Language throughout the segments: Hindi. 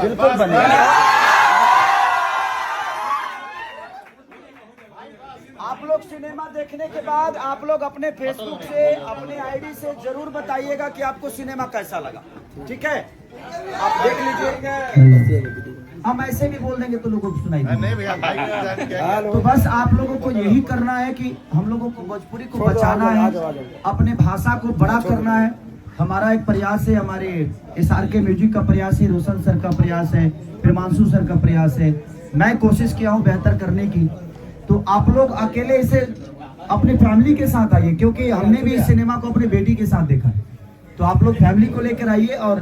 बिल्कुल बनेगा। आप लोग सिनेमा देखने के बाद आप लोग अपने फेसबुक से, अपने आईडी से जरूर बताइएगा कि आपको सिनेमा कैसा लगा। ठीक है, आप देख लीजिए। हम ऐसे भी बोल देंगे तो लोगों को सुनाई देगा। तो बस आप लोगों को यही करना है कि हम लोगों को भोजपुरी को बचाना है, अपने भाषा को बड़ा करना है। हमारा एक प्रयास है, हमारे SRK म्यूजिक का प्रयास है, रोशन सर का प्रयास है, प्रेमांशु सर का प्रयास है। मैं कोशिश किया हूँ बेहतर करने की। तो आप लोग अकेले इसे अपने फैमिली के साथ आइए, क्योंकि हमने भी इस सिनेमा को अपनी बेटी के साथ देखा है। तो आप लोग फैमिली को लेकर आइए। और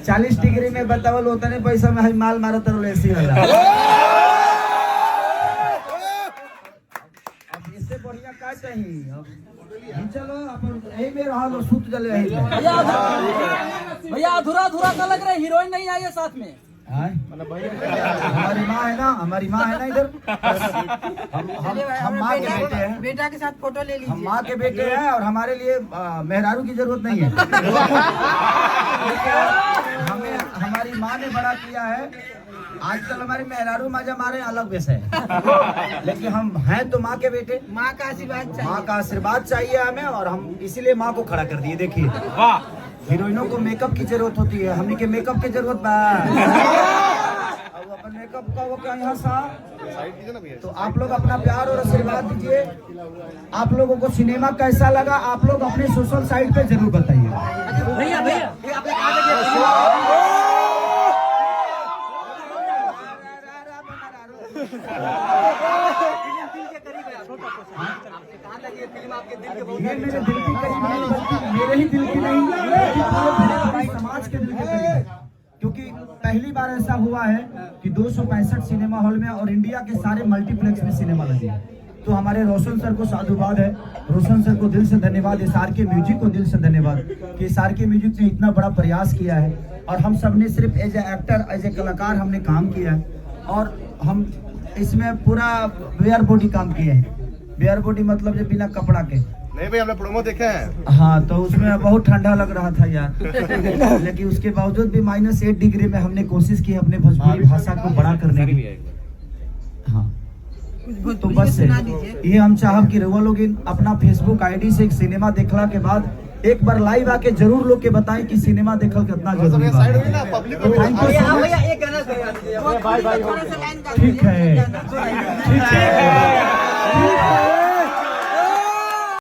40 डिग्री में बतावल होता नहीं पैसा में माल मारा तरह ऐसी वाला। अब इससे बढ़िया क्या चाहिए? चलो अपन यही में रहा लो, सूत जले भैया अधूरा अधूरा सा लग रहा है, हीरोइन नहीं आई है साथ में। हमारी माँ है ना, हमारी माँ है ना इधर। हम माँ के बेटे हैं, बेटा के साथ फोटो ले लीजिए। हम माँ के बेटे हैं और हमारे लिए मेहरारू की जरूरत नहीं है। हमें हमारी माँ ने बड़ा किया है। आजकल हमारे मेहरारू माँ हमारे अलग वैसे है, लेकिन हम हैं तो माँ के बेटे। माँ का आशीर्वाद चाहिए, माँ का आशीर्वाद चाहिए हमें, और हम इसीलिए माँ को खड़ा कर दिए। देखिए, हीरोइनों को मेकअप की जरूरत होती है, हमने के मेकअप की जरूरत बा। अब अपन मेकअप का वो क्या यहाँ सा। तो आप लोग अपना प्यार और आशीर्वाद दीजिए। आप लोगों को सिनेमा कैसा लगा आप लोग अपने सोशल साइट पे जरूर बताइए। भैया भैया ये मेरे दिल की करीब नहीं, बल्कि मेरे ही दिल की नहीं, पूरे समाज के दिल के करीब है। क्योंकि पहली बार ऐसा हुआ है कि 265 सिनेमा हॉल में और इंडिया के सारे मल्टीप्लेक्स में सिनेमा लगे। तो हमारे रोशन सर को साधुवाद है, रोशन सर को दिल से धन्यवाद, SRK म्यूजिक को दिल से धन्यवाद कि SRK म्यूजिक ने इतना बड़ा प्रयास किया है। और हम सब ने सिर्फ as a actor, as a कलाकार हमने काम किया है। और हम इसमें पूरा वेयर बॉडी काम किए हैं। वेयर बॉडी मतलब जो बिना कपड़ा के नहीं भाई, हमने प्रोमो देखे हैं। हाँ, तो उसमें बहुत ठंडा लग रहा था यार। लेकिन उसके बावजूद भी -8 डिग्री में हमने कोशिश की अपने भोजपुरी भाषा को बड़ा करने की। हाँ, तो बस ये हम चाहब कि रउआ लोग अपना फेसबुक आईडी से एक सिनेमा देखला के बाद एक बार लाइव आके जरूर लोग के बताएं कि सिनेमा देखल कितना जरूरी है। ठीक है।